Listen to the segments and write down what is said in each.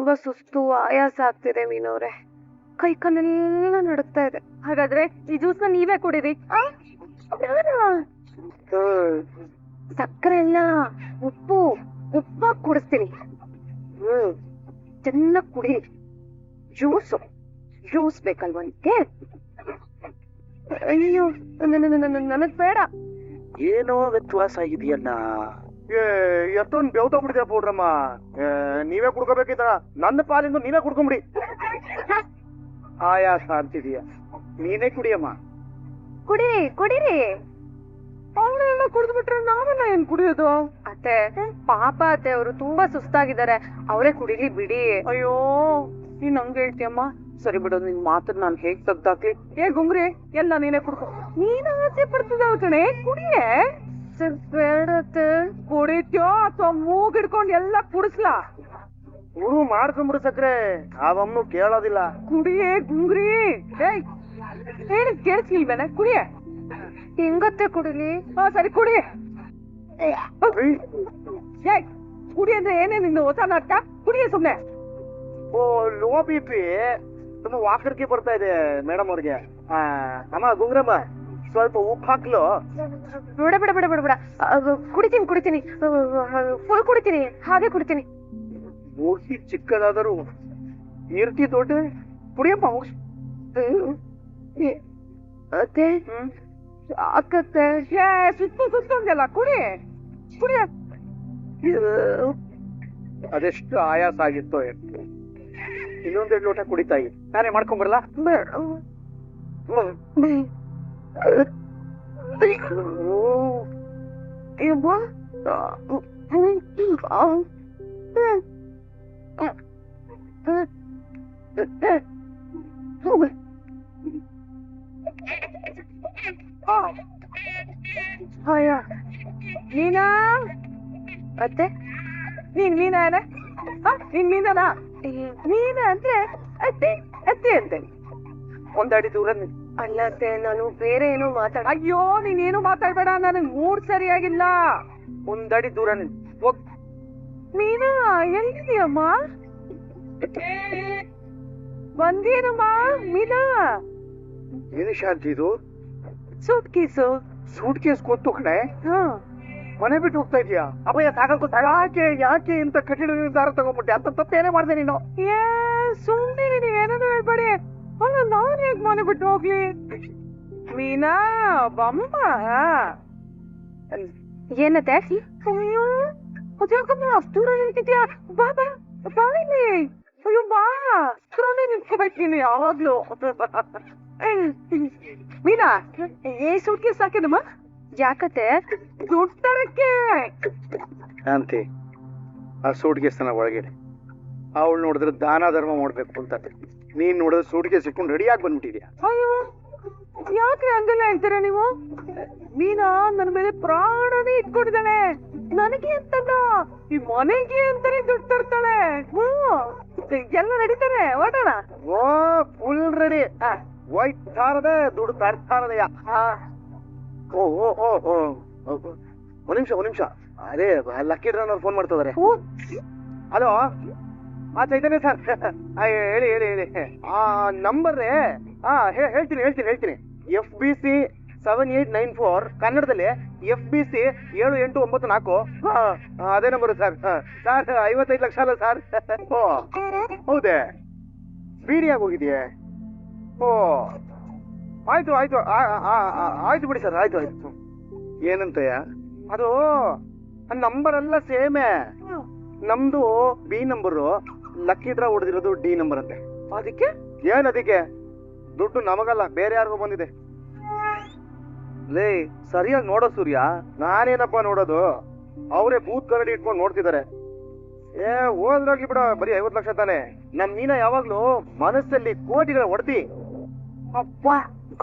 ತುಂಬಾ ಸುಸ್ತು ಆಯಾಸ ಆಗ್ತಿದೆ ಮೀನವ್ರೆ. ಕೈ ಕಾಲೆಲ್ಲ ನಡುಗ್ತಾ ಇದೆ. ಹಾಗಾದ್ರೆ ಈ ಜ್ಯೂಸ್ನ ನೀವೇ ಕುಡೀರಿ. ಸಕ್ಕರೆ ಎಲ್ಲ ಉಪ್ಪ ಕುಡಿಸ್ತೀನಿ. ಚೆನ್ನಾಗಿ ಕುಡಿ. ಜ್ಯೂಸ್ ಬೇಕಲ್ವ ನಿಮ್ಗೆ? ಅಯ್ಯೋ ನನಗ್ ಬೇಡ. ಏನೋ ವ್ಯತ್ಯಾಸ ಆಗಿದೆಯಲ್ಲ. ಎಷ್ಟೊಂದು ಬೆವ್ತಾ ಬಿಡಿದ್ಯಾ ಪೌಡ್ರಮ್ಮ. ನೀವೇ ಕುಡ್ಕೋಬೇಕಿದ್ರ ನನ್ನ ಪಾಲಿಂದ ನೀವೇ ಕುಡ್ಕೊಂಬಿಡಿ. ಆಯಾಸ ಅಂತಿದೀಯ, ನೀನೇ ಕುಡಿಯಮ್ಮ. ಕುಡೀರಿ. ಅವಳೆಲ್ಲ ಕುಡಿದ್ಬಿಟ್ರೆ ನಾವೆಲ್ಲ ಏನ್ ಕುಡಿಯೋದು? ಅತ್ತೆ ಪಾಪ ಅತ್ತೆ, ಅವರು ತುಂಬಾ ಸುಸ್ತಾಗಿದ್ದಾರೆ, ಅವರೇ ಕುಡಿಲಿ ಬಿಡಿ. ಅಯ್ಯೋ ನೀನ್ ಹಂಗ ಹೇಳ್ತೀಯಮ್ಮ. ಸರಿ ಬಿಡು, ನಿನ್ ಮಾತನ್ನ ನಾನು ಹೇಗ್ ತೆಗ್ದಾಕ್ಲಿ? ಗುಂಗ್ರಿ ಎಲ್ಲ ನೀನೇ ಕುಡ್ಕೊ. ನೀನ್ ಆಸೆ ಪಡ್ತಿದ್ದ ಕಣೆ, ಕುಡಿಯೇ. ಬೇಡತ್ತೆ. ಕುಡಿತ್ಯೋ ಅಥವಾ ಮೂಗಿಡ್ಕೊಂಡ್ ಎಲ್ಲ ಕುಡಿಸ್ಲಾ? ಶುರು ಮಾಡ್ಕೊಂಬಿಡು ಸಕ್ರೆ, ಅವಮ್ಮನು ಕೇಳೋದಿಲ್ಲ. ಕುಡಿಯೇ ಗುಂಗ್ರಿ. ಹೇಳಿದ್ ಕೇಳಿಸ್ಲಿಲ್ವೇನೆ? ಕುಡಿಯೇ. ಹೆಂಗತ್ತೆ ಕುಡಿಲಿ? ಸರಿ ಕುಡಿ. ಕುಡಿ ಅಂದ್ರೆ ಏನೇ ನಿಂದು ಹೊಸ ನಾಟಕ? ಕುಡಿಯೇ ಸುಮ್ನೆ. ಓ ಲೋ BP ತುಂಬಾ ವಾಕರ್ಕಿ ಬರ್ತಾ ಇದೆ ಮೇಡಮ್ ಅವ್ರಿಗೆ. ಅಮ್ಮ ಗುಂಗ್ರಮ್ಮ ಸ್ವಲ್ಪ ಉಪ್ಪು ಹಾಕ್ಲು. ಬಿಡ ಕುಡಿತೀನಿ ಫುಲ್ ಕುಡಿತೀನಿ, ಹಾಗೆ ಕುಡಿತೀನಿ. ಮೂರ್ತಿ ಚಿಕ್ಕದಾದರೂ ಕೀರ್ತಿ ದೊಡ್ಡ. ಕುಡಿಯಮ್ಮ. ಅತ್ತೆ ಸಾಕತ್ತೆ. ಸುತ್ತು ಅಂದೆಲ್ಲ ಕುಡಿ. ಅದೆಷ್ಟು ಆಯಾಸ ಆಗಿತ್ತೋ ಎಷ್ಟು. ಇನ್ನೊಂದೆರಡು ಲೋಟ ಕುಡಿತಾಯಿ, ನಾನೇ ಮಾಡ್ಕೊಂಬರಲ್ಲ. ಮೀನಾ ಅತ್ತೆ, ನೀನ್ ಮೀನಾನ? ನೀನ್ ಮೀನಾ? ಮೀನ ಅಂದ್ರೆ ಅತ್ತೆ ಅಂತೆ. ಒಂದಡಿ ದೂರ. ಅಲ್ಲ ಅತ್ತೆ, ನಾನು ಬೇರೆ ಏನೋ ಮಾತಾಡ. ಅಯ್ಯೋ ನೀನೇನು ಮಾತಾಡ್ಬೇಡ, ನನಗ್ ಮೂಡ್ ಸರಿಯಾಗಿಲ್ಲ. ಒಂದಡಿ ದೂರ ನಿನ್ ಹೋಗ್. ಮೀನಾ ಎಲ್ಲಿದೀಯಮ್ಮ? ಬಂದೇನಮ್ಮ ಮೀನಾ? ಏನು ಶಾಂತಿ ಇದು? ಸೂಟ್ ಕೇಸ್ ಕೊಟ್ಟು ಕಣೆ. ಮನೆ ಬಿಟ್ಟು ಹೋಗ್ತಾ ಇದೀಯಾ? ಅಭಯ ಸಾಕು. ಯಾಕೆ ಇಂತ ಕಠಿಣ ನಿರ್ಧಾರ ತಗೊಂಡ್ಬಿಟ್ಟೆ? ಅಂತ ತಪ್ಪೇನೇ ಮಾಡ್ದೆ ನೀನು? ಸುಮ್ಮನೆ ನೀವೇನಾದ್ರು ಹೇಳ್ಬೇಡಿ. ಅಲ್ಲ ನಾನ್ ಹೇಗ್ ಮನೆ ಬಿಟ್ಟು ಹೋಗ್ಲಿ? ಮೀನಾ ಬಮ್ಮ. ಏನತ್ತೆ? ಅಯ್ಯೋ ಅದ್ಯಾಕಮ್ಮ ಅಷ್ಟು ದೂರ ನಿಂತಿದ್ಯಾ? ಬಾ ಇಲ್ಲಿ. ಅಯ್ಯೋ ಬಾ, ಅಷ್ಟರಲ್ಲೇ ನಿಂತ್ಕೋಬೇಕು ನೀನು ಯಾವಾಗ್ಲೂ. ಮೀನಾ ಏ ಸೂಟ್ ಕೇಸ್ ಹಾಕಿದಮ್ಮ? ಯಾಕತ್ತೆ? ದುಡ್ಡು ತರಕ್ಕೆ. ಶಾಂತಿ, ಆ ಸೂಟ್ ಕೇಸನ್ನ ಒಳಗಡೆ. ಅವಳು ನೋಡಿದ್ರೆ ದಾನ ಧರ್ಮ ಮಾಡ್ಬೇಕು ಅಂತ, ನೀನ್ ನೋಡಿದ್ರೆ ಸೂಟ್ ಕೇಸ್ ಇಟ್ಕೊಂಡು ರೆಡಿಯಾಗಿ ಬಂದ್ಬಿಟ್ಟಿದ್ಯಾ. ಅಯ್ಯೋ ಯಾಕೆ ಹಂಗೆಲ್ಲ ಹೇಳ್ತೀರ ನೀವು? ಮೀನಾ ನನ್ನ ಮೇಲೆ ಪ್ರಾಣನೇ ಇಟ್ಕೊಂಡಿದ್ದಾಳೆ. ನನಗೆ ಅಂತಲ್ಲ, ಈ ಮನೆಗೆ ಅಂತಾನೆ ದುಡ್ಡು ತರ್ತಾಳೆ. ಎಲ್ಲ ನಡೀತಾರೆ, ಹೊರಡೋಣ. ಓ ಫುಲ್ ರೆಡಿ. ವೈಟ್ ತಾರದೆ ದುಡ್ಡು ತರ್ತಾರದಯ್ಯ. ಒಂದ್ ನಿಮಿಷ. ಅದೇ ಲಕ್ಕಿ ಡ್ರಾನವ್ರು ಫೋನ್ ಮಾಡ್ತಿದಾರೆ. ಹಲೋ, ಚೈತನ್ಯ ಸರ್. ಹೇಳಿ. ಆ ನಂಬರ್ ಹೇಳ್ತೀನಿ. FBC 7894 ಕನ್ನಡದಲ್ಲಿ FBC 7894. ಅದೇ ನಂಬರು ಸರ್. 55 ಲಕ್ಷ ಅಲ್ಲ ಸರ್? ಓ ಹೌದೇ, ಸ್ಪೀಡಿಯಾಗಿ ಹೋಗಿದೆಯೇ? ಓ ಆಯ್ತು ಬಿಡಿ ಸರ್. ಆಯ್ತು. ಏನಂತಯ್ಯ ಅದು? ನಂಬರ್ ಎಲ್ಲ ಸೇಮೇ. ನಮ್ದು B ನಂಬರು, ಲಕ್ಕಿ ಡ್ರಾ ಹೊಡೆದಿರೋದು D ನಂಬರ್ ಅಂತೆ. ಅದಕ್ಕೆ ದುಡ್ಡು ನಮಗಲ್ಲ, ಬೇರೆ ಯಾರಿಗೂ ಬಂದಿದೆ. ಲೇ ಸರಿಯಾಗಿ ನೋಡೋ ಸೂರ್ಯ. ನಾನೇನಪ್ಪ ನೋಡೋದು, ಅವರೇ ಬೂತ್ ಕರಡಿ ಇಟ್ಕೊಂಡು ನೋಡ್ತಿದ್ದಾರೆ. ಹೋದ್ರಾಗ್ಲಿ ಬಿಡ, ಬರೀ 50 ಲಕ್ಷ ತಾನೆ. ನಮ್ ಮೀನ ಯಾವಾಗ್ಲೂ ಮನಸ್ಸಲ್ಲಿ ಕೋಟಿಗಳ ಹೊಡ್ತಿ. ಅಪ್ಪ,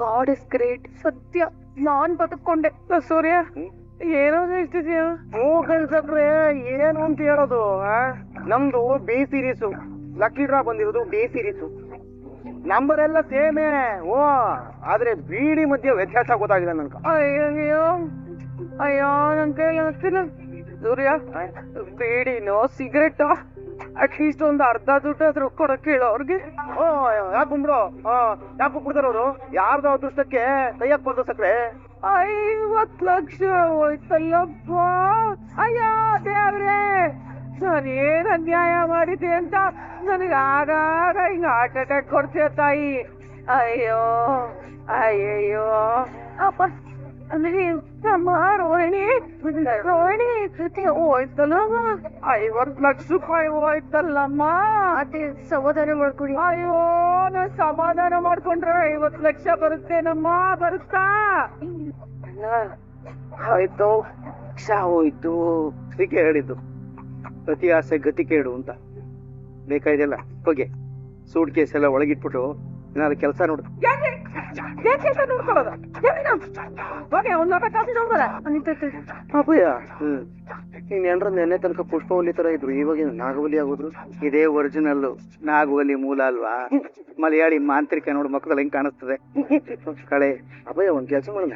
ಗಾಡ್ ಇಸ್ ಗ್ರೇಟ್. ಸತ್ಯ, ನಾನ್ ಬದುಕೊಂಡೆ. ಸೂರ್ಯ ಏನೋ ಹೇಳ್ತಿದ್ಯಾ? ಕಳ್ಸಕ್ರೆ ಏನು ಅಂತ ಹೇಳೋದು? ನಮ್ದು B ಸೀರೀಸು, ಲಕ್ಕಿ ಡ್ರಾ ಬಂದಿರೋದು D ಸೀರೀಸು. ನಂಬರ್ ಎಲ್ಲ ಸೇಮೇ. ಓ ಆದ್ರೆ ಬೀಡಿ ಮಧ್ಯೆ ವ್ಯತ್ಯಾಸ ಗೊತ್ತಾಗಿದೆ ನನ್ಕ. ಅಯ್ಯೋ ನನ್ ಕೈಲಿ ಆಗ್ತಿಲ್ಲ. ಸೂರ್ಯ, ಬೀಡಿನೋ ಸಿಗರೇಟೋ ಅಟ್ಲೀಸ್ಟ್ ಒಂದು ಅರ್ಧ ದುಡ್ಡಾದ್ರೂ ಕೊಡಕ್ ಹೇಳೋ ಅವ್ರಿಗೆ. ಓ ಯಾಕೆ ಬಂದ್ರು ಯಾಕೆ ಬಿಡ್ತಾರ ಅವರು? ಯಾರ್ದೋ ಅದೃಷ್ಟಕ್ಕೆ ಕೈಯಾಕ್ ಬಂದ್ರು ಸಕ್ರೆ. 50 ಲಕ್ಷ ಹೋಯ್ತಲ್ಲಪ್ಪ. ಅಯ್ಯೋ ದೇವ್ರೇ, ನಾನು ಏನ್ ಅನ್ಯಾಯ ಮಾಡಿದೆ ಅಂತ ನನಗೆ ಆಗಾಗ ಹಿಂಗ ಹಾರ್ಟ್ ಅಟ್ಯಾಕ್ ಕೊಡ್ತೀಯ ತಾಯಿ. ಅಯ್ಯೋ ಅಯ್ಯಯ್ಯೋ ಅಪ್ಪ. ಅಂದ್ರೆ ನಮ್ಮ ರೋಹಿಣಿ ಕೃತಿ ಹೋಯ್ತಲ್ಲ, 50 ಲಕ್ಷ ರೂಪಾಯಿ ಹೋಯ್ತಲ್ಲಮ್ಮ. ಅದೇ ಸಮಾಧಾನ ಮಾಡ್ಕೊಡಿ. ಅಯ್ಯೋ, ನಾನ್ ಸಮಾಧಾನ ಮಾಡ್ಕೊಂಡ್ರೆ 50 ಲಕ್ಷ ಬರುತ್ತೇನಮ್ಮ? ಬರುತ್ತಾ? ಆಯ್ತು, ಲಕ್ಷ ಹೋಯ್ತು. ಅದಕ್ಕೆ ಹೇಳಿದ್ದು ಪ್ರತಿ ಆಸೆ ಗತಿ ಕೇಡು ಅಂತ. ಬೇಕಾಯ್ದಲ್ಲ ಹೋಗಿ ಸೂಟ್ ಕೇಸ್ ಎಲ್ಲ ಒಳಗಿಟ್ಬಿಟ್ಟು ಏನಾದ್ರು ಕೆಲಸ ನೋಡು. ನೋಡ್ಕೊಳ್ಳೋದ ಹೋಗಿ ಒಂದ್ ಲೋಟ ಕಾಫಿ ನೋಡ್ಬೋದ? ಅಪ್ಪಯ್ಯ, ನೀನ್ ಏನ್ರ ನೆನ್ನೆ ತನಕ ಪುಷ್ಪವಲ್ಲಿ ತರ ಇದ್ರು, ಇವಾಗ ನಾಗವಲ್ಲಿ ಆಗೋದ್ರು. ಇದೇ ಒರಿಜಿನಲ್ ನಾಗವಲ್ಲಿ ಮೂಲ ಅಲ್ವಾ? ಮಲಯಾಳಿ ಮಾಂತ್ರಿಕ ನೋಡು ಮಕ್ಕದಲ್ಲಿ ಹೆಂಗ್ ಕಾಣಿಸ್ತದೆ ಕಳೆ. ಅಪ್ಪಯ್ಯ ಒಂದ್ ಕೆಲಸ ಮಾಡೋಣ,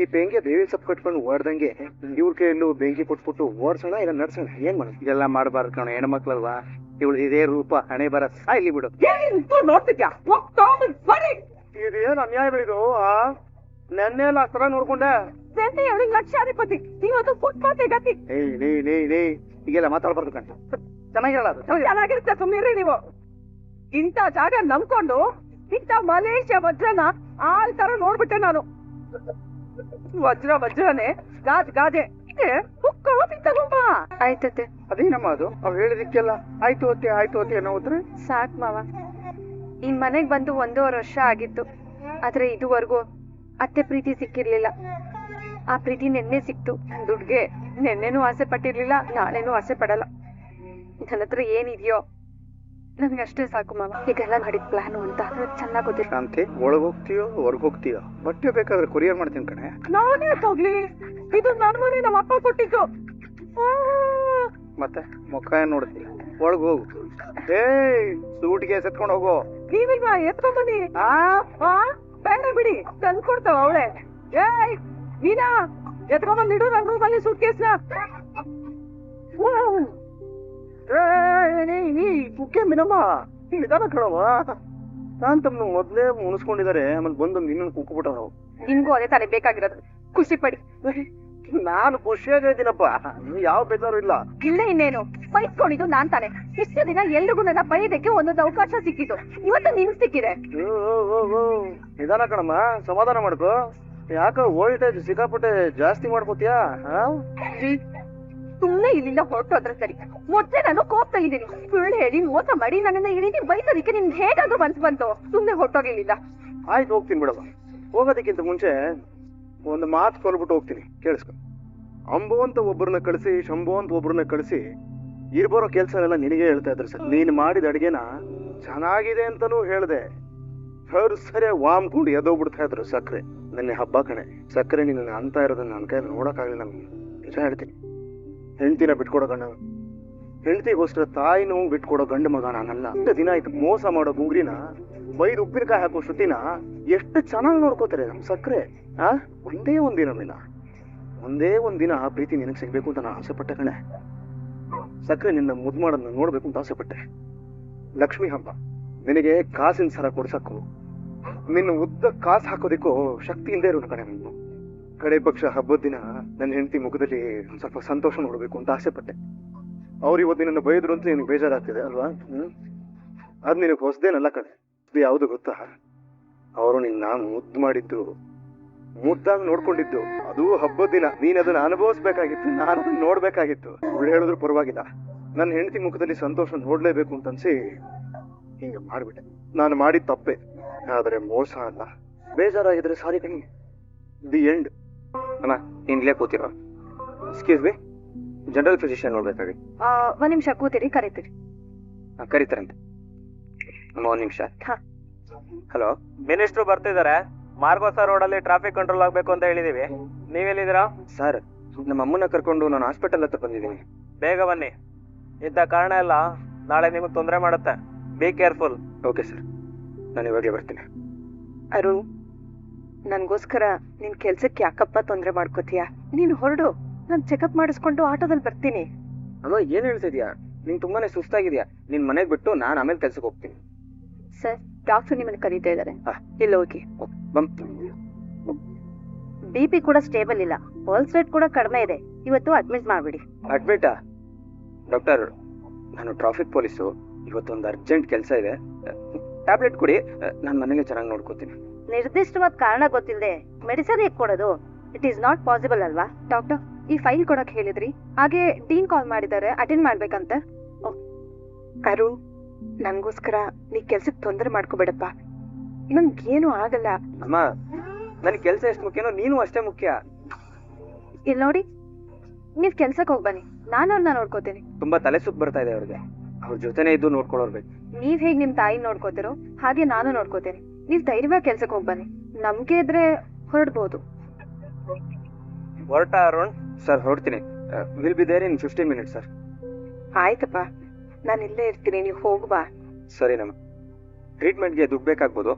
ಈ ಬೆಂಕಿ ಬೇವಿನ ಸೊಪ್ಪು ಕಟ್ಕೊಂಡು ಓಡ್ದಂಗೆ ಇವ್ರ ಕೈಯಲ್ಲೂ ಬೆಂಕಿ ಕೊಟ್ಬಿಟ್ಟು ಓಡ್ಸೋಣ, ಇಲ್ಲ ನಡ್ಸೋಣ. ಏನ್ ಮಾಡೋಣ? ಇದೆಲ್ಲ ಮಾಡಬಾರ್ದು ಕಣ, ಹೆಣ್ಮಕ್ಳಲ್ವಾ? ಇವಳು ಇದೇ ರೂಪ, ಹಣೆ ಬರ ಇಲ್ಲಿ ಬಿಡು. ನೋಡ್ತಿದ್ಯಾ? ಇದೇನ್ ಅನ್ಯಾಯಗಳಿದು? ನೆನ್ನೆ ಎಲ್ಲ ಅಷ್ಟರ ನೋಡ್ಕೊಂಡೆ. ಲಕ್ಷಾಧಿಪತಿ ಇವತ್ತು ಫುಟ್ಪಾತ್ ಗತಿ. ಈಗೆಲ್ಲ ಮಾತಾಡ್ಬಾರ್ದು ಕಣ, ಚೆನ್ನಾಗಿರಲ್ಲ ಅದು. ಚೆನ್ನಾಗಿರುತ್ತೆ, ಸುಮ್ಮನೆ ನೀವು. ಇಂಥ ಜಾಗ ನಂಬ್ಕೊಂಡು ಇಂಥ ಮಲೇಷ್ಯಾ ವಜ್ರನ ಆಳ್ ತರ ನೋಡ್ಬಿಟ್ಟೆ ನಾನು. ವಜ್ರನೇ ಗಾಜೆ ತಗೊಂಬ. ಆಯ್ತತೆ. ಅದೇನಮ್ಮ ಅದು? ಅವ್ ಹೇಳಿದಕ್ಕೆಲ್ಲ ಆಯ್ತು ಅತ್ತೆ ಏನೋ ಹೋದ್ರೆ ಸಾಕ್ ಮಾವ. ಇನ್ ಮನೆಗ್ ಬಂದು 1.5 ವರ್ಷ ಆಗಿತ್ತು. ಆದ್ರೆ ಇದುವರೆಗೂ ಅತ್ತೆ ಪ್ರೀತಿ ಸಿಕ್ಕಿರ್ಲಿಲ್ಲ. ಆ ಪ್ರೀತಿ ನೆನ್ನೆ ಸಿಕ್ತು. ದುಡ್ಗೆ ನೆನ್ನೆನೂ ಆಸೆ ಪಟ್ಟಿರ್ಲಿಲ್ಲ, ನಾಳೆನೂ ಆಸೆ ಪಡಲ್ಲ. ನನ್ನ ಹತ್ರ ಏನಿದೆಯೋ ನನ್ಗಷ್ಟೇ ಸಾಕು ಮಾವ. ಇದೆಲ್ಲ ಮಾಡಿದ ಪ್ಲಾನು ಅಂತ ಚೆನ್ನಾಗ್ ಗೊತ್ತಿಲ್ಲ. ಶಾಂತಿ, ಒಳಗ್ ಹೋಗ್ತೀಯೋ ಹೊರ್ಗ್ ಹೋಗ್ತೀಯೋ? ಬಟ್ಟೆ ಬೇಕಾದ್ರೆ ಕೊರಿಯರ್ ಮಾಡ್ತೀನಿ ಕಣೆ. ನಾನೇ ಹೋಗ್ಲಿ, ಇದು ನನ್ನ ಮನೆ, ನಮ್ಮ ಅಪ್ಪ ಕೊಟ್ಟಿದ್ದು. ಮತ್ತೆ ಮುಖ ಏನ್ ನೋಡ್ತೀಯ? ಒಳಗ್ ಹೋಗು. ಸೂಟ್ಗೆ ಎತ್ಕೊಂಡ್ ಹೋಗು. ನೀವಿಲ್ವಾ? ಎತ್ಕೊಂಡ್ ಬನ್ನಿ. ಬೇಡ ಬಿಡಿ, ತಂದ್ ಕೊಡ್ತಾವ ಅವಳೆ. ಏಯ್ ನೀನಾ, ಎತ್ಕೊಂಡ್ ಬಂದಿಡು ನನ್ನ ರೂಮಲ್ಲಿ ಸೂಟ್ ಕೇಸ್ನ. ಮುಖ್ಯ ಮಿನಮ್ಮ ನಿಧಾನ ಕಣವ. ನಾನ್ ತಮ್ಮ ಮೊದ್ಲೇ ಮುನಿಸ್ಕೊಂಡಿದ್ದಾರೆ, ಆಮೇಲೆ ಬಂದು ನಿನ್ನ ಕುಕ್ಬಿಟ್ಟ ನಾವು. ನಿನ್ಗೂ ಅದೇ ತಾನೇ ಬೇಕಾಗಿರೋದು. ಖುಷಿ ಪಡಿ. ನಾನು ಖುಷಿಯಾಗಿದ್ದೀನಪ್ಪ, ಯಾವ ಬೇಜಾರು ಇಲ್ಲ. ಇಲ್ಲ ಇನ್ನೇನು, ಬೈಸ್ಕೊಂಡಿದ್ದು ನಾನ್ ತಾನೆ. ಇಷ್ಟು ದಿನ ಎಲ್ರಿಗೂ ನನ್ನ ಬೈಯೋದಕ್ಕೆ ಒಂದೊಂದು ಅವಕಾಶ ಸಿಕ್ಕಿದ್ದು, ಇವತ್ತು ನಿನ್ಗೆ ಸಿಕ್ಕಿದೆ. ನಿಧಾನ ಕಣಮ್ಮ, ಸಮಾಧಾನ ಮಾಡ್ಕೋ. ಯಾಕ ವೋಲ್ಟೇಜ್ ಸಿಕ್ಕಾಪಟ್ಟೆ ಜಾಸ್ತಿ ಮಾಡ್ಕೋತೀಯಾ? ಸುಮ್ನೆ ಇಲ್ಲಿಂದ ಹೊರಟೋದ್ರೆ ಸರಿ. ಮೊದ್ಲೇ ನಾನು ಕೋಪದಲ್ಲಿದ್ದೀನಿ. ಸುಳ್ಳು ಹೇಳಿ ಮೋಸ ಮಾಡಿ ನನ್ನನ್ನ ಈ ರೀತಿ ಬೈಸೋದಿಕ್ಕೆ ನಿಮ್ಗೆ ಹೇಗಾದ್ರೂ ಮನ್ಸು ಬಂತು. ಸುಮ್ನೆ ಹೊರಟೋಗ್ಲಿಲ್ಲ. ಆಯ್ತು, ಹೋಗ್ತೀನಿ ಬಿಡವ. ಹೋಗೋದಕ್ಕಿಂತ ಮುಂಚೆ ಒಂದು ಮಾತು ಕೊಲ್ಬಿಟ್ಟು ಹೋಗ್ತೀನಿ, ಕೇಳಿಸ್ಕೊ. ಅಂಬು ಅಂತ ಒಬ್ಬರನ್ನ ಕಳಿಸಿ, ಶಂಭು ಅಂತ ಒಬ್ಬರನ್ನ ಕಳಿಸಿ ಇರ್ಬರೋ ಕೆಲ್ಸನೆಲ್ಲ ನಿನಗೆ ಹೇಳ್ತಾ ಇದ್ರು ಸರ್. ನೀನ್ ಮಾಡಿದ ಅಡ್ಗೆನ ಚೆನ್ನಾಗಿದೆ ಅಂತಾನೂ ಹೇಳ್ದೆ. ಸರಿ ವಾಮ್ಕೊಂಡು ಎದೋಗ್ಬಿಡ್ತಾ ಇದ್ರು ಸಕ್ಕರೆ. ನನ್ನ ಹಬ್ಬ ಕಣೆ, ಸಕ್ಕರೆ ನಿನ್ನ ಅಂತ ಇರೋದನ್ನ ನನ್ನ ಕೈಯಲ್ಲಿ ನೋಡಕ್ಕಾಗಲಿಲ್ಲ. ನಾನು ನಿಜ ಹೇಳ್ತೀನಿ, ಹೆಂಡತಿನ ಬಿಟ್ಕೊಡೋ ಗಂಡ, ಹೆಂಡತಿಗೋಸ್ಕರ ತಾಯಿ ನೋವು ಬಿಟ್ಕೊಡೋ ಗಂಡು ಮಗ ನಾನಲ್ಲ. ಎಷ್ಟು ದಿನ ಆಯ್ತು ಮೋಸ ಮಾಡೋ ಗುಂಗ್ರಿನ, ಬೈದು ಉಪ್ಪಿನಕಾಯಿ ಹಾಕೋ ಶ್ರುತಿನ ಎಷ್ಟು ಚೆನ್ನಾಗಿ ನೋಡ್ಕೋತಾರೆ ನಮ್ ಸಕ್ಕರೆ. ಒಂದೇ ಒಂದಿನ ಆ ಪ್ರೀತಿ ನಿನಗೆ ಸಿಗ್ಬೇಕು ಅಂತ ನಾನು ಆಸೆ ಪಟ್ಟೆ ಕಣೆ. ಸಕ್ಕರೆ ನಿನ್ನ ಮುದ್ದು ಮಾಡೋದನ್ನ ನೋಡ್ಬೇಕು ಅಂತ ಆಸೆ ಪಟ್ಟೆ. ಲಕ್ಷ್ಮಿ ಹಬ್ಬ, ನಿನಗೆ ಕಾಸಿನ ಸರ ಕೊಡ್ಸಕ್ಕೂ ನಿನ್ನ ಉದ್ದ ಕಾಸು ಹಾಕೋದಿಕ್ಕೂ ಶಕ್ತಿ ಇಲ್ಲದೆ ಇರೋದು ಕಣೆ. ನೀನು ಕಡೆ ಪಕ್ಷ ಹಬ್ಬದ ದಿನ ನನ್ನ ಹೆಂಡತಿ ಮುಖದಲ್ಲಿ ಸ್ವಲ್ಪ ಸಂತೋಷ ನೋಡ್ಬೇಕು ಅಂತ ಆಸೆ ಪಟ್ಟೆ. ಅವ್ರು ಇವತ್ತು ನಿನ್ನ ಬೈದ್ರು ಅಂತ ನಿನಗೆ ಬೇಜಾರಾಗ್ತಿದೆ ಅಲ್ವಾ? ಅದ್ ನಿನಗೆ ಹೊಸದೇನಲ್ಲ ಕಣೆ. ಇದು ಯಾವುದು ಗೊತ್ತಾ? ಅವರು ನಿನ್ನ ಮುದ್ದು ಮಾಡಿದ್ದು, ಮುದ್ದಾಗಿ ನೋಡ್ಕೊಂಡಿದ್ದು, ಅದು ಹಬ್ಬದ ದಿನ. ನೀನ್ ಅದನ್ನ ಅನುಭವಿಸ್ಬೇಕಾಗಿತ್ತು, ನಾನು ಅದನ್ನ ನೋಡ್ಬೇಕಾಗಿತ್ತು. ಸುಳ್ಳು ಹೇಳಿದ್ರು ಪರವಾಗಿಲ್ಲ, ನನ್ನ ಹೆಂಡತಿ ಮುಖದಲ್ಲಿ ಸಂತೋಷ ನೋಡ್ಲೇಬೇಕು ಅಂತ ಅನ್ಸಿ ಹಿಂಗೆ ಮಾಡ್ಬಿಟ್ಟೆ. ನಾನು ಮಾಡಿದ ತಪ್ಪೆ, ಆದ್ರೆ ಮೋಸ ಅಲ್ಲ. ಬೇಜಾರಾಗಿದ್ರೆ ಸಾರಿ ಕಣಿ, ದಿ ಎಂಡ್. ಅಣ್ಣ, ನೀನ್ ಇಲ್ಲೇ ಕೂತಿರೋ? ಎಕ್ಸ್ಕ್ಯೂಸ್ ಮೀ, ಜನರಲ್ ಫಿಸಿಷಿಯನ್ ನೋಡ್ಬೇಕಾಗಿ. 1 ನಿಮಿಷ ಕೂತಿರಿ, ಕರೀತೀರಿ. ಕರೀತಾರಂತೆ. ನಮ್ಮ 1 ನಿಮಿಷ. ಹಲೋ, ಮಿನಿಸ್ಟ್ರು ಬರ್ತಿದ್ದಾರೆ. ಮಾರ್ಗೋಸ ರೋಡಲ್ಲಿ ಟ್ರಾಫಿಕ್ ಕಂಟ್ರೋಲ್ ಆಗ್ಬೇಕು ಅಂತ ಹೇಳಿದೀವಿ. ನೀವೆಲ್ಲಿದ್ದೀರಾ? ಸರ್, ನಮ್ಮ ಅಮ್ಮನ ಕರ್ಕೊಂಡು ನಾನು ಹಾಸ್ಪಿಟಲ್ ಹತ್ರ ಬಂದಿದ್ದೀನಿ. ಬೇಗ ಬನ್ನಿ, ಇಂಥ ಕಾರಣ ಎಲ್ಲ ನಾಳೆ ನಿಮಗೆ ತೊಂದರೆ ಮಾಡುತ್ತೆ. Be careful. ಓಕೆ ಸರ್, ನಾನು ಇವಾಗಲೇ ಬರ್ತೀನಿ. ಅರುಣ್, ನನ್ಗೋಸ್ಕರ ನಿನ್ ಕೆಲ್ಸಕ್ಕೆ ಯಾಕಪ್ಪ ತೊಂದ್ರೆ ಮಾಡ್ಕೋತೀಯ? ನೀನು ಹೊರಡು, ನಾನ್ ಚೆಕಪ್ ಮಾಡಿಸ್ಕೊಂಡು ಆಟೋದಲ್ಲಿ ಬರ್ತೀನಿ. ಅಮ್ಮ, ಏನ್ ಹೇಳ್ತಾ ಇದೀಯಾ? ನಿಂಗೆ ತುಂಬಾನೇ ಸುಸ್ತಾಗಿದ್ಯಾ, ನಿನ್ ಮನೆಗ್ ಬಿಟ್ಟು ನಾನು ಆಮೇಲೆ ಕೆಲ್ಸಕ್ಕೆ ಹೋಗ್ತೀನಿ. ಸರ್, ಡಾಕ್ಟರ್ ನಿಮ್ಮನ್ನು ಕರೀತಾ ಇದ್ದಾರೆ. ಇಲ್ಲ ಹೋಗಿ. BP ಕೂಡ ಸ್ಟೇಬಲ್ ಇಲ್ಲ, ಪಲ್ಸ್ ರೇಟ್ ಕೂಡ ಕಡಿಮೆ ಇದೆ. ಇವತ್ತು ಅಡ್ಮಿಟ್ ಮಾಡ್ಬಿಡಿ. ಅಡ್ಮಿಟಾ? ಡಾಕ್ಟರ್, ನಾನು ಟ್ರಾಫಿಕ್ ಪೊಲೀಸು, ಇವತ್ತೊಂದು ಅರ್ಜೆಂಟ್ ಕೆಲಸ ಇದೆ. ಟ್ಯಾಬ್ಲೆಟ್ ಕೊಡಿ, ನಾನು ಮನೆಗೆ ಚೆನ್ನಾಗಿ ನೋಡ್ಕೋತೀನಿ. ನಿರ್ದಿಷ್ಟವಾದ ಕಾರಣ ಗೊತ್ತಿಲ್ಲದೆ ಮೆಡಿಸನ್ ಹೇಗೆ ಕೊಡೋದು? ಇಟ್ ಈಸ್ ನಾಟ್ ಪಾಸಿಬಲ್ ಅಲ್ವಾ? ಡಾಕ್ಟರ್, ಈ ಫೈಲ್ ಕೊಡಕ್ ಹೇಳಿದ್ರಿ, ಹಾಗೆ ಡೀನ್ ಕಾಲ್ ಮಾಡಿದ್ದಾರೆ, ಅಟೆಂಡ್ ಮಾಡ್ಬೇಕಂತೆ. ಅರುಣ್, ನನ್ಗೋಸ್ಕರ ನೀ ಕೆಲ್ಸಕ್ಕೆ ತೊಂದರೆ ಮಾಡ್ಕೋಬೇಡಪ್ಪ. ನನ್ಗೇನು ಆಗಲ್ಲ. ಅಮ್ಮ, ನನಗೆ ಕೆಲಸ ಎಷ್ಟು ಮುಖ್ಯನೋ ನೀನು ಅಷ್ಟೇ ಮುಖ್ಯ. ಇಲ್ಲಿ ನೋಡಿ, ನೀವ್ ಕೆಲ್ಸಕ್ಕೆ ಹೋಗಿ ಬನ್ನಿ, ನಾನು ಅವ್ರನ್ನ ನೋಡ್ಕೋತೀನಿ. ತುಂಬಾ ತಲೆ ಸುತ್ತ ಬರ್ತಾ ಇದೆ ಅವ್ರಿಗೆ, ಅವ್ರ ಜೊತೆನೆ ಇದ್ದು ನೋಡ್ಕೊಳ್ಳೋರ್ಬೇಕು. ನೀವ್ ಹೇಗ್ ನಿಮ್ ತಾಯಿ ನೋಡ್ಕೋತಿರೋ ಹಾಗೆ ನಾನು ನೋಡ್ಕೋತೀನಿ. ನೀವ್ ಧೈರ್ಯವಾಗಿ ಕೆಲ್ಸಕ್ಕೆ ಹೋಗಿ ಬನ್ನಿ, ನಮ್ಗೆ ಇದ್ರೆ ಹೊರಡ್ಬೋದು. ಹೊರಟ ಅರುಣ್? ಸರ್, ಹೊರಡ್ತೀನಿ. Will be there in 15 minutes sir. ಆಯ್ತಪ್ಪ, ನಾನು ಇಲ್ಲೇ ಇರ್ತೀನಿ, ನೀವು ಹೋಗ್ಬಾ. ಸರಿ ನಮ್ಮ ಟ್ರೀಟ್ಮೆಂಟ್ಗೆ ದುಡ್ಡು ಬೇಕಾಗ್ಬೋದು.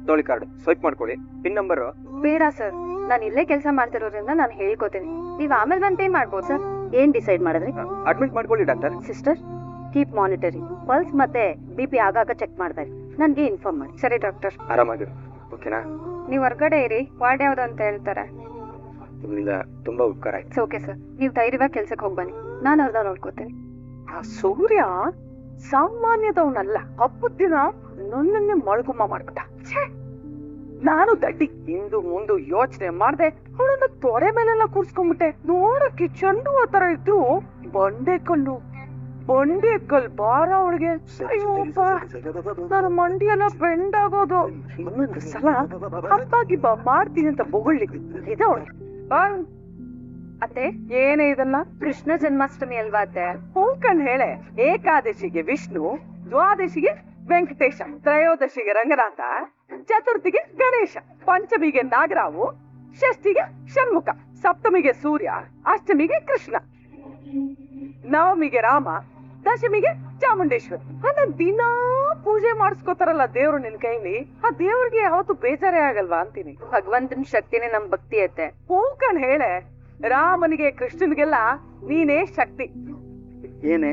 ತೊಳಿ ಕಾರ್ಡ್ ಸ್ವೈಪ್ ಮಾಡ್ಕೊಳ್ಳಿ. Pin number? ಬೇಡ ಸರ್, ನಾನು ಇಲ್ಲೇ ಕೆಲಸ ಮಾಡ್ತಿರೋದ್ರಿಂದ ನಾನು ಹೇಳ್ಕೋತೀನಿ. ನೀವ್ ಆಮೇಲೆ ಬಂದು ಪೇ ಮಾಡ್ಬೋದು ಸರ್. ಏನ್ ಡಿಸೈಡ್ ಮಾಡಿದ್ರಿ? ಅಡ್ಮಿಟ್ ಮಾಡ್ಕೊಳ್ಳಿ doctor. Sister, keep monitoring. Pulse ಮತ್ತೆ BP ಆಗಾಗ ಚೆಕ್ ಮಾಡ್ತಾ ಇರಿ. ನನ್ಗೆ ಇನ್ಫಾರ್ಮ್ ಮಾಡಿ. ಸರಿ ಡಾಕ್ಟರ್. ಆರಾಮಾಗಿರು, ಓಕೆನಾ? ನೀವ್ ಹೊರಗಡೆ ಇರಿ, ವಾರ್ಡ್ ಯಾವ್ದು ಅಂತ ಹೇಳ್ತಾರೆ. ನಿಮ್ಮಿಂದ ತುಂಬಾ ಉಪಕಾರ ಆಯ್ತು. ಓಕೆ ಸರ್, ನೀವ್ ಧೈರ್ಯವಾಗಿ ಕೆಲ್ಸಕ್ಕೆ ಹೋಗಿ ಬನ್ನಿ, ನಾನು ಅವ್ರನ್ನ ನೋಡ್ಕೋತೀನಿ. ಆ ಸೂರ್ಯ ಸಾಮಾನ್ಯದವನಲ್ಲ. ಹಬ್ಬದ ದಿನ ನನ್ನನ್ನೇ ಮಳ್ಗುಮ್ಮ ಮಾಡ್ಬಿಟ್ಟ. ನಾನು ದಡ್ಡಿ ಹಿಂದು ಮುಂದು ಯೋಚನೆ ಮಾಡ್ದೆ, ಅವಳನ್ನ ತೊಡೆ ಮೇಲೆಲ್ಲ ಕೂರ್ಸ್ಕೊಂಡ್ಬಿಟ್ಟೆ. ನೋಡಕ್ಕೆ ಚೆಂಡು ಆ ತರ ಇದ್ರು, ಬಂಡೆ ಕಲ್ಲು ಬಾರ ಅವಳಿಗೆ. ಅಯ್ಯೋಪ್ಪ, ನನ್ನ ಮಂಡಿ ಎಲ್ಲ ಬೆಂಡ್ ಆಗೋದು. ಇನ್ನೊಂದು ಸಲ ಹಬ್ಬ ಗಿಬ್ಬ ಮಾಡ್ತೀನಿ ಅಂತ ಬೊಗಳ್ಳಿ ಇದೆ ಅವಳಿಗೆ. ಅತ್ತೆ, ಏನೇ ಇದೆಲ್ಲ? ಕೃಷ್ಣ ಜನ್ಮಾಷ್ಟಮಿ ಅಲ್ವಾ ಅತ್ತೆ? ಹೋಗ್ಕಂಡ್ ಹೇಳೆ. ಏಕಾದಶಿಗೆ ವಿಷ್ಣು, ದ್ವಾದಶಿಗೆ ವೆಂಕಟೇಶ, ತ್ರಯೋದಶಿಗೆ ರಂಗನಾಥ, ಚತುರ್ಥಿಗೆ ಗಣೇಶ, ಪಂಚಮಿಗೆ ನಾಗರಾವು, ಷಷ್ಠಿಗೆ ಷಣ್ಮುಖ, ಸಪ್ತಮಿಗೆ ಸೂರ್ಯ, ಅಷ್ಟಮಿಗೆ ಕೃಷ್ಣ, ನವಮಿಗೆ ರಾಮ, ದಶಮಿಗೆ ಚಾಮುಂಡೇಶ್ವರಿ. ಅಲ್ಲ, ದಿನಾ ಪೂಜೆ ಮಾಡಿಸ್ಕೋತಾರಲ್ಲ ದೇವ್ರು ನಿನ್ ಕೈಲಿ, ಆ ದೇವ್ರಿಗೆ ಯಾವತ್ತು ಬೇಜಾರೇ ಆಗಲ್ವಾ ಅಂತೀನಿ. ಭಗವಂತನ ಶಕ್ತಿನೇ ನಮ್ ಭಕ್ತಿ ಐತೆ. ಹೋಗ್ಕಂಡ್ ಹೇಳೆ. ರಾಮನಿಗೆ ಕೃಷ್ಣನಿಗೆಲ್ಲ ನೀನೇ ಶಕ್ತಿ. ಏನೇ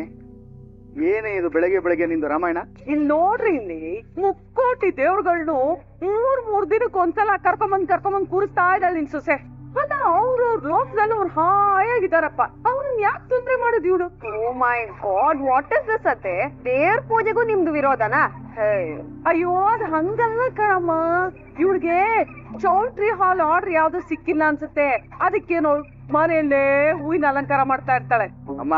ಇದು ಬೆಳಗ್ಗೆ ನಿಂದು ರಾಮಾಯಣ? ಇಲ್ಲಿ ನೋಡ್ರಿ, ಇಲ್ಲಿ 3 ದೇವ್ರುಗಳ್ನು 3 ದಿನಕ್ಕೊಂದ್ಸಲ ಕರ್ಕೊಂಬಂದ್ ಕೂರಿಸ್ತಾ ಇದ್ದಾಳೆ ನಿನ್ ಸೊಸೆ. ಅಲ್ಲ, ಅವ್ರ ಲೋಕದಲ್ಲಿ ಅವ್ರು ಹಾಯಾಗಿದ್ದಾರಪ್ಪ. ಅವ್ರನ್ನ ಯಾಕೆ ತೊಂದ್ರೆ ಮಾಡೋದು ಇವಳು? ಓ ಮೈ ಗಾಡ್, ವಾಟ್ ಇಸ್ ದಿಸ್ ಅತ್ತೆ? ದೇವ್ರ ಪೂಜೆಗೂ ನಿಮ್ದು ವಿರೋಧನಾ? ಅಯ್ಯೋ, ಅದ್ ಹಂಗಲ್ಲ ಕಣಮ್ಮ. ಇವಳಿಗೆ ಚೌಲ್ಟ್ರಿ ಹಾಲ್ ಆರ್ಡರ್ ಯಾವ್ದು ಸಿಕ್ಕಿಲ್ಲ ಅನ್ಸುತ್ತೆ. ಅದಕ್ಕೇನೋ ಮನೆಯಲ್ಲೇ ಹೂವಿನ ಅಲಂಕಾರ ಮಾಡ್ತಾ ಇರ್ತಾಳೆ. ಅಮ್ಮ,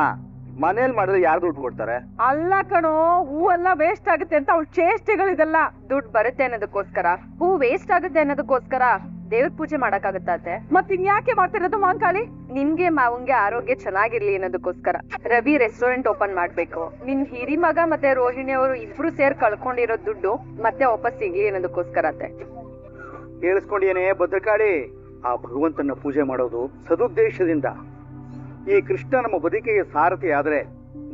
ಮನೇಲಿ ಮಾಡಿದ್ರೆ ಯಾರು ದುಡ್ಡು ಕೊಡ್ತಾರೆ? ಅಲ್ಲ ಕಣೋ, ಹೂವೆಲ್ಲ ವೇಸ್ಟ್ ಆಗುತ್ತೆ ಅಂತ ಅವಳು ಚೇಷ್ಟೆಗಳಿದೆಲ್ಲ. ದುಡ್ಡು ಬರುತ್ತೆ ಅನ್ನೋದಕ್ಕೋಸ್ಕರ, ಹೂ ವೇಸ್ಟ್ ಆಗುತ್ತೆ ಅನ್ನೋದಕ್ಕೋಸ್ಕರ ದೇವ್ರ ಪೂಜೆ ಮಾಡಕ್ಕಾಗತ್ತೆ? ಮತ್ ಇನ್ಯಾಕೆ ಮಾಡ್ತಿರೋದು ಮಾಂಕಾಳಿ? ನಿನ್ಗೆ ಮಾವಂಗೆ ಆರೋಗ್ಯ ಚೆನ್ನಾಗಿರ್ಲಿ ಅನ್ನೋದಕ್ಕೋಸ್ಕರ ರವಿ ರೆಸ್ಟೋರೆಂಟ್ ಓಪನ್ ಮಾಡ್ಬೇಕು. ನಿನ್ ಹಿರಿ ಮಗ ಮತ್ತೆ ರೋಹಿಣಿ ಅವರು ಇಬ್ರು ಸೇರ್ ಕಳ್ಕೊಂಡಿರೋ ದುಡ್ಡು ಮತ್ತೆ ವಾಪಸ್ ಸಿಗ್ಲಿ ಅನ್ನೋದಕ್ಕೋಸ್ಕರ ಅತ್ತೆ. ಕೇಳಿಸ್ಕೊಂಡೇನೆ ಭದ್ರಕಾಳಿ? ಆ ಭಗವಂತನ ಪೂಜೆ ಮಾಡೋದು ಸದುದ್ದೇಶದಿಂದ. ಈ ಕೃಷ್ಣ ನಮ್ಮ ಬದುಕಿಗೆ ಸಾರಥಿ ಆದ್ರೆ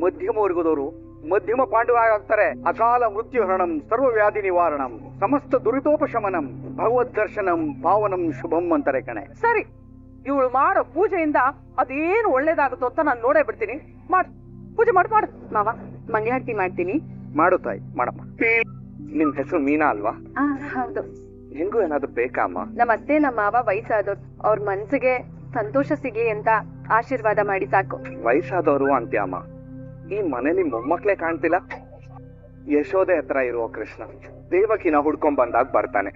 ಮಧ್ಯಮ ವರ್ಗದವರು ಮಧ್ಯಮ ಪಾಂಡವರಾಗ್ತಾರೆ. ಅಕಾಲ ಮೃತ್ಯು ಹರಣಂ, ಸರ್ವ ವ್ಯಾಧಿ ನಿವಾರಣಂ, ಸಮಸ್ತ ದುರಿತೋಪಶಮನಂ, ಭಗವದ್ ದರ್ಶನಂ ಪಾವನಂ ಶುಭಂ ಅಂತಾರೆ ಕಣೆ. ಸರಿ, ಇವಳು ಮಾಡೋ ಪೂಜೆಯಿಂದ ಅದೇನು ಒಳ್ಳೇದಾಗುತ್ತೋ ಅಂತ ನಾನು ನೋಡೇ ಬಿಡ್ತೀನಿ. ಮಾಡು, ಪೂಜೆ ಮಾಡು. ಮಾವ, ಮಂಗಳಾರತಿ ಮಾಡ್ತೀನಿ. ಮಾಡು ತಾಯಿ, ಮಾಡಮ್ಮ. ನಿಮ್ ಹೆಸರು ಮೀನಾ ಅಲ್ವಾ? ಹೌದು. ನಿನ್ಗೂ ಏನಾದ್ರು ಬೇಕಾ ಅಮ್ಮ? ನಮ್ಮ ಅತ್ತೆ ನಮ್ಮ ಮಾವ ವಯಸ್ಸಾದವ್ರು, ಅವ್ರ ಮನ್ಸಿಗೆ ಸಂತೋಷ ಸಿಗ್ಲಿ ಅಂತ ಆಶೀರ್ವಾದ ಮಾಡಿ ಸಾಕು. ವಯಸ್ಸಾದವರು ಅಂತ್ಯ ಅಮ್ಮ. ಈ ಮನೇಲಿ ಮೊಮ್ಮಕ್ಳೇ ಕಾಣ್ತಿಲ್ಲ. ಯಶೋದೆ ಹತ್ರ ಇರುವ ಕೃಷ್ಣ ದೇವಕಿನ ಹುಡ್ಕೊಂಡ್ ಬಂದಾಗ ಬರ್ತಾನೆ.